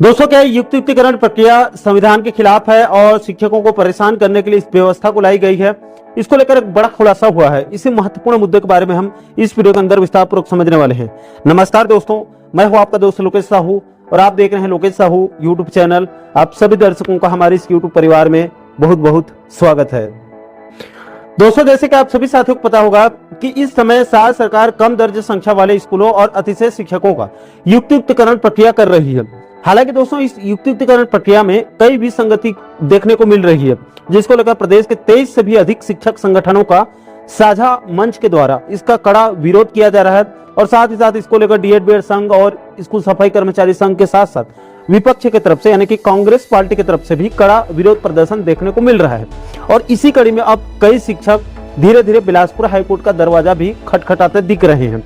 दोस्तों, क्या युक्तिकरण प्रक्रिया संविधान के खिलाफ है और शिक्षकों को परेशान करने के लिए इस व्यवस्था को लाई गई है। इसको लेकर एक बड़ा खुलासा हुआ है। इसी महत्वपूर्ण मुद्दे के बारे में हम इस वीडियो के अंदर विस्तार पूर्वक समझने वाले हैं। नमस्कार दोस्तों, मैं हूं आपका दोस्त लोकेश साहू और आप देख रहे हैं लोकेश साहू यूट्यूब चैनल। आप सभी दर्शकों का हमारे इस यूट्यूब परिवार में बहुत बहुत स्वागत है। दोस्तों, जैसे कि आप सभी साथियों को पता होगा कि इस समय राज्य सरकार कम दर्ज संख्या वाले स्कूलों और अतिशय शिक्षकों का युक्तिकरण प्रक्रिया कर रही है। हालांकि दोस्तों, इस युक्तिकरण प्रक्रिया में कई विसंगति देखने को मिल रही है, जिसको लेकर प्रदेश के 23 से भी अधिक शिक्षक संगठनों का साझा मंच के द्वारा इसका कड़ा विरोध किया जा रहा है। और साथ ही साथ इसको लेकर डीएड संघ और स्कूल सफाई कर्मचारी संघ के साथ साथ विपक्ष की तरफ से यानी कि कांग्रेस पार्टी की तरफ से भी कड़ा विरोध प्रदर्शन देखने को मिल रहा है। और इसी कड़ी में अब कई शिक्षक धीरे धीरे बिलासपुर हाईकोर्ट का दरवाजा भी खटखटाते दिख रहे हैं,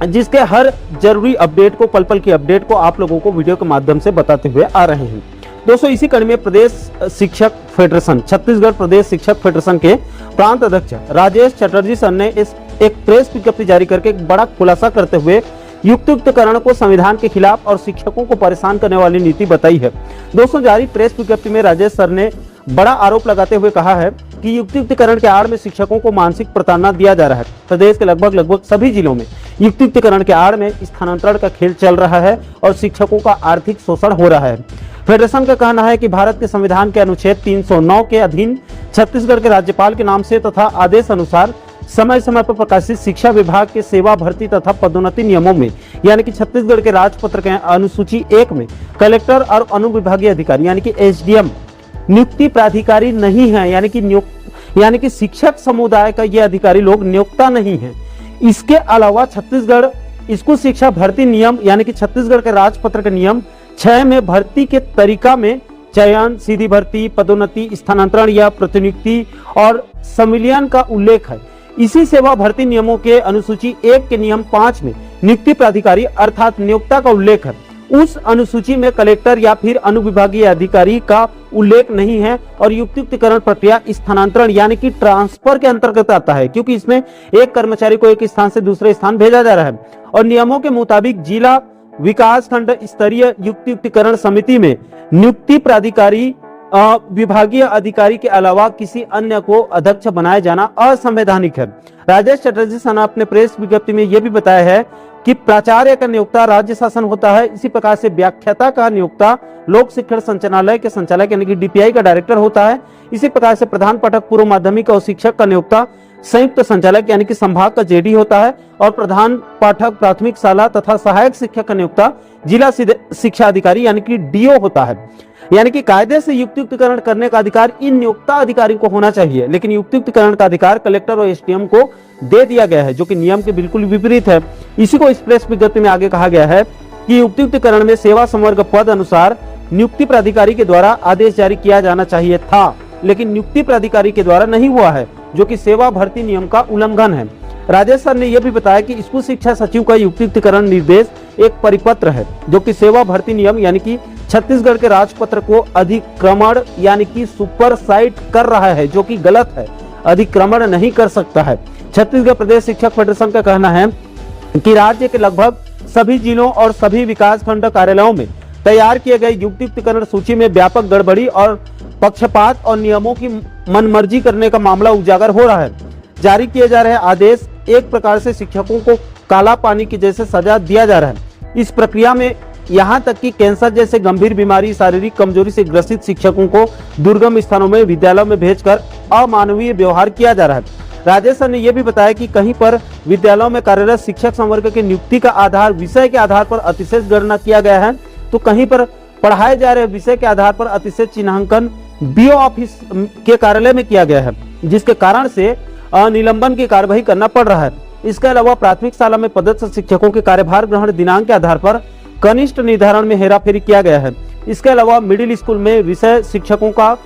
जिसके हर जरूरी अपडेट को, पल पल की अपडेट को आप लोगों को वीडियो के माध्यम से बताते हुए आ रहे हैं। दोस्तों, इसी कड़ी में प्रदेश शिक्षक फेडरेशन, छत्तीसगढ़ प्रदेश शिक्षक फेडरेशन के प्रांत अध्यक्ष राजेश चटर्जी सर ने एक प्रेस विज्ञप्ति जारी करके एक बड़ा खुलासा करते हुए युक्तिकरण को संविधान के खिलाफ और शिक्षकों को परेशान करने वाली नीति बताई है। दोस्तों, जारी प्रेस विज्ञप्ति में राजेश सर ने बड़ा आरोप लगाते हुए कहा है कि युक्तिकरण के आड़ में शिक्षकों को मानसिक प्रताड़ना दिया जा रहा है। प्रदेश के लगभग सभी जिलों में युक्तिकरण के आड़ में स्थानांतरण का खेल चल रहा है और शिक्षकों का आर्थिक शोषण हो रहा है। फेडरेशन का कहना है कि भारत के संविधान के अनुच्छेद 309 के अधीन छत्तीसगढ़ के राज्यपाल के नाम से तथा आदेश अनुसार समय समय पर प्रकाशित शिक्षा विभाग के सेवा भर्ती तथा पदोन्नति नियमों में यानी कि छत्तीसगढ़ के राजपत्र के अनुसूची 1 में कलेक्टर और अनुविभागीय अधिकारी यानी कि एसडीएम नियुक्ति प्राधिकारी नहीं है, यानी कि शिक्षक समुदाय का ये अधिकारी लोग नियोक्ता नहीं है। इसके अलावा छत्तीसगढ़ स्कूल शिक्षा भर्ती नियम यानी कि छत्तीसगढ़ के राजपत्र के नियम 6 में भर्ती के तरीका में चयन, सीधी भर्ती, पदोन्नति, स्थानांतरण या प्रतिनियुक्ति और संविलियन का उल्लेख है। इसी सेवा भर्ती नियमों के अनुसूची 1 के नियम 5 में नियुक्ति प्राधिकारी अर्थात नियोक्ता का उल्लेख है। उस अनुसूची में कलेक्टर या फिर अनुविभागीय अधिकारी का उल्लेख नहीं है और युक्तिकरण प्रक्रिया स्थानांतरण यानी कि ट्रांसफर के अंतर्गत आता है, क्योंकि इसमें एक कर्मचारी को एक स्थान से दूसरे स्थान भेजा जा रहा है। और नियमों के मुताबिक जिला विकास खंड स्तरीय युक्तिकरण समिति में नियुक्ति प्राधिकारी विभागीय अधिकारी के अलावा किसी अन्य को अध्यक्ष बनाया जाना असंवैधानिक है। राजेश चटर्जी सर ने अपने प्रेस विज्ञप्ति में यह भी बताया है कि प्राचार्य का नियोक्ता राज्य शासन होता है। इसी प्रकार से व्याख्याता का नियोक्ता लोक शिक्षण संचालनालय के संचालक यानी कि डीपीआई का डायरेक्टर होता है। इसी प्रकार से प्रधान पाठक पूर्व माध्यमिक और शिक्षक का नियोक्ता संयुक्त संचालक यानी कि संभाग का जेडी होता है। और प्रधान पाठक प्राथमिक शाला तथा सहायक शिक्षक का नियोक्ता जिला शिक्षा अधिकारी यानी कि डीओ होता है। यानी कि कायदे से युक्तिकरण करने का अधिकार इन नियोक्ता अधिकारी को होना चाहिए, लेकिन युक्तिकरण का अधिकार कलेक्टर और एसडीएम को दे दिया गया है, जो कि नियम के बिल्कुल विपरीत है। इसी को इस प्रेस विज्ञप्ति में आगे कहा गया है कि युक्तिकरण में सेवा संवर्ग पद अनुसार नियुक्ति प्राधिकारी के द्वारा आदेश जारी किया जाना चाहिए था, लेकिन नियुक्ति प्राधिकारी के द्वारा नहीं हुआ है, जो कि सेवा भर्ती नियम का उल्लंघन है। राजेश सर ने यह भी बताया कि स्कूल शिक्षा सचिव का युक्तिकरण निर्देश एक परिपत्र है, जो कि सेवा भर्ती नियम यानी कि छत्तीसगढ़ के राजपत्र को अधिक्रमण यानी कि सुपरसाइड कर रहा है, जो कि गलत है। अधिक्रमण नहीं कर सकता है। छत्तीसगढ़ प्रदेश शिक्षक फेडरेशन का कहना है कि राज्य के लगभग सभी जिलों और सभी विकास खंड कार्यालयों में तैयार किए गए युक्तिकरण सूची में व्यापक गड़बड़ी और पक्षपात और नियमों की मनमर्जी करने का मामला उजागर हो रहा है। जारी किए जा रहे आदेश एक प्रकार से शिक्षकों को काला पानी की जैसे सजा दिया जा रहा है। इस प्रक्रिया में यहाँ तक कि कैंसर जैसे गंभीर बीमारी, शारीरिक कमजोरी से ग्रसित शिक्षकों को दुर्गम स्थानों में विद्यालयों में भेजकर अमानवीय व्यवहार किया जा रहा है। राजेश सर ने यह भी बताया कि कहीं पर विद्यालयों में कार्यरत शिक्षक संवर्ग की नियुक्ति का आधार विषय के आधार पर अतिशय गणना किया गया है, तो कहीं पर पढ़ाए जा रहे विषय के आधार पर अतिशय चिन्हांकन बीओ ऑफिस के कार्यालय में किया गया है, जिसके कारण से निलंबन की कार्यवाही करना पड़ रहा है। इसके अलावा प्राथमिक शाला में पदस्थ शिक्षकों के कार्यभार ग्रहण दिनांक के आधार पर कनिष्ठ निर्धारण में हेराफेरी किया गया है। इसके अलावा मिडिल स्कूल में विषय शिक्षकों का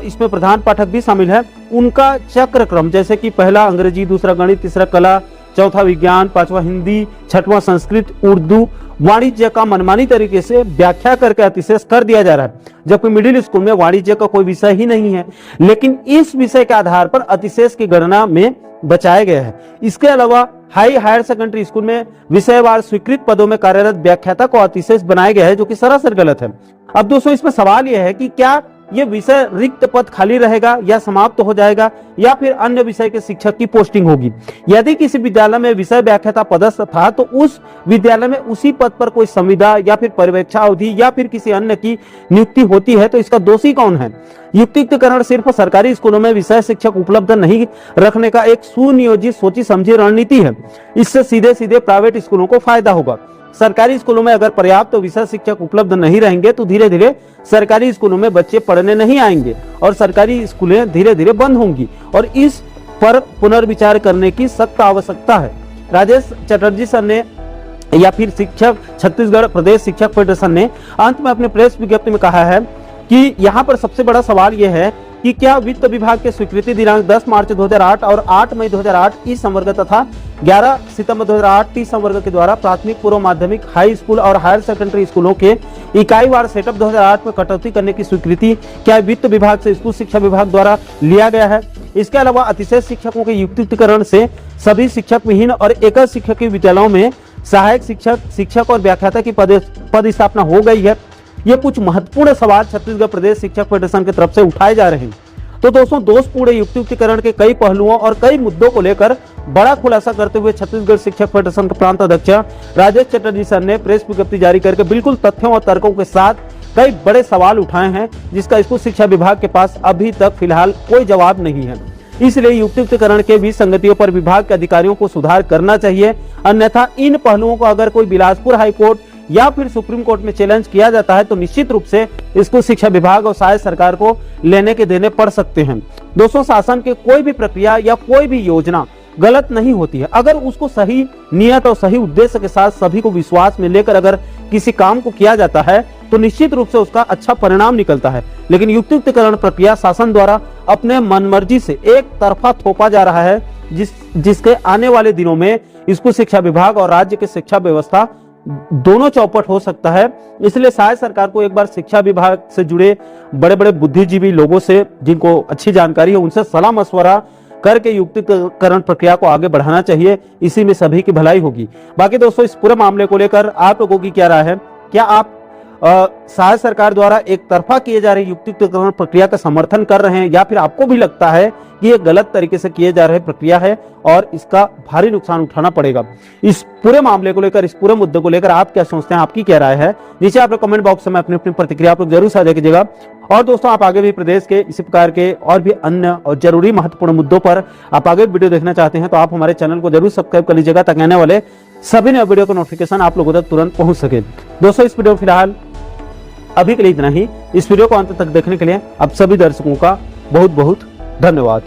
इसमें प्रधान पाठक भी शामिल है, उनका चक्र क्रम जैसे कि पहला अंग्रेजी, दूसरा गणित, तीसरा कला, चौथा विज्ञान, पांचवा हिंदी, छठवां संस्कृत, उर्दू, वाणिज्य का मनमानी तरीके से व्याख्या करके अतिशय कर दिया जा रहा है, जबकि मिडिल स्कूल में वाणिज्य का कोई विषय ही नहीं है, लेकिन इस विषय के आधार पर अतिशेष की गणना में बचाया गया है। इसके अलावा हाई हायर सेकेंडरी स्कूल में विषयवार स्वीकृत पदों में कार्यरत व्याख्याता को अतिशेष बनाया गया है, जो कि सरासर गलत है। अब दोस्तों इसमें सवाल यह है कि क्या ये विषय रिक्त पद खाली रहेगा या समाप्त हो जाएगा, या फिर अन्य विषय के शिक्षक की पोस्टिंग होगी। यदि किसी विद्यालय में विषय व्याख्याता पदस्थ था तो उस विद्यालय में उसी पद पर कोई संविदा या फिर पर्यवेक्षण अवधि या फिर किसी अन्य की नियुक्ति होती है तो इसका दोषी कौन है। युक्तिकरण सिर्फ सरकारी स्कूलों में विषय शिक्षक उपलब्ध नहीं रखने का एक सुनियोजित सोची समझी रणनीति है। इससे सीधे सीधे प्राइवेट स्कूलों को फायदा होगा। सरकारी स्कूलों में अगर पर्याप्त विषय शिक्षक उपलब्ध नहीं रहेंगे तो धीरे धीरे सरकारी स्कूलों में बच्चे पढ़ने नहीं आएंगे और सरकारी स्कूलें धीरे धीरे बंद होंगी, और इस पर पुनर्विचार करने की सख्त आवश्यकता है। राजेश चटर्जी सर ने या फिर शिक्षक छत्तीसगढ़ प्रदेश शिक्षक फेडरेशन ने अंत में अपने प्रेस विज्ञप्ति में कहा है कि यहाँ पर सबसे बड़ा सवाल यह है कि क्या वित्त विभाग के स्वीकृति दिनांक 10 मार्च 2008 और 8 मई 2008 ई संवर्ग तथा 11 सितंबर 2008 टी संवर्ग के द्वारा प्राथमिक, पूर्व माध्यमिक, हाई स्कूल और हायर सेकेंडरी स्कूलों के इकाईवार सेटअप 2008 में कटौती करने की स्वीकृति क्या वित्त विभाग से स्कूल शिक्षा विभाग द्वारा लिया गया है। इसके अलावा अतिशेष शिक्षकों के युक्तिकरण से सभी शिक्षक विहीन और एकल शिक्षक के विद्यालयों में सहायक शिक्षक, शिक्षक और व्याख्याता की पद स्थापना हो गई है। ये कुछ महत्वपूर्ण सवाल छत्तीसगढ़ प्रदेश शिक्षक फेडरेशन की तरफ से उठाए जा रहे हैं। तो दोस्तों दोषपूर्ण युक्तिकरण के कई पहलुओं और कई मुद्दों को लेकर बड़ा खुलासा करते हुए छत्तीसगढ़ शिक्षक फेडरेशन के प्रांत अध्यक्ष राजेश चटर्जी सर ने प्रेस विज्ञप्ति जारी करके बिल्कुल तथ्यों और तर्कों के साथ कई बड़े सवाल उठाए हैं, जिसका स्कूल शिक्षा विभाग के पास अभी तक फिलहाल कोई जवाब नहीं है। इसलिए युक्तिकरण के भी संगतियों पर विभाग के अधिकारियों को सुधार करना चाहिए, अन्यथा इन पहलुओं को अगर कोई बिलासपुर हाईकोर्ट या फिर सुप्रीम कोर्ट में चैलेंज किया जाता है तो निश्चित रूप से स्कूल शिक्षा विभाग और शायद सरकार को लेने के देने पड़ सकते हैं। दोस्तों शासन के कोई भी प्रक्रिया या कोई भी योजना गलत नहीं होती है। अगर उसको सही नियत और सही उद्देश्य के साथ सभी को विश्वास में लेकर अगर किसी काम को किया जाता है तो निश्चित रूप से उसका अच्छा परिणाम निकलता है। लेकिन युक्तिकरण प्रक्रिया शासन द्वारा अपने मनमर्जी से एक तरफा थोपा जा रहा है, जिसके आने वाले दिनों में स्कूल शिक्षा विभाग और राज्य की शिक्षा व्यवस्था दोनों चौपट हो सकता है। इसलिए शायद सरकार को एक बार शिक्षा विभाग से जुड़े बड़े बड़े बुद्धिजीवी लोगों से, जिनको अच्छी जानकारी है, उनसे सलाह मशवरा करके युक्तिकरण प्रक्रिया को आगे बढ़ाना चाहिए। इसी में सभी की भलाई होगी। बाकी दोस्तों इस पूरे मामले को लेकर आप लोगों की क्या राय है? क्या आप शायद सरकार द्वारा एक तरफा किए जा रहे युक्तिकरण प्रक्रिया का समर्थन कर रहे हैं, या फिर आपको भी लगता है कि ये गलत तरीके से किए जा रहे प्रक्रिया है और इसका भारी नुकसान उठाना पड़ेगा? इस पूरे मामले को लेकर, इस पूरे मुद्दे को लेकर आप क्या सोचते हैं, आपकी क्या राय है? नीचे आप लोग कमेंट बॉक्स में अपनी अपनी प्रतिक्रिया आप लोग जरूर साझा कीजिएगा। और दोस्तों आप आगे भी प्रदेश के इसी प्रकार के और भी अन्य और जरूरी महत्वपूर्ण मुद्दों पर आप आगे वीडियो देखना चाहते हैं तो आप हमारे चैनल को जरूर सब्सक्राइब कर लीजिएगा, ताकि आने वाले सभी नए वीडियो का नोटिफिकेशन आप लोगों तक तुरंत पहुंच सके। दोस्तों इस वीडियो फिलहाल अभी के लिए इतना ही। इस वीडियो को अंत तक देखने के लिए आप सभी दर्शकों का बहुत बहुत धन्यवाद।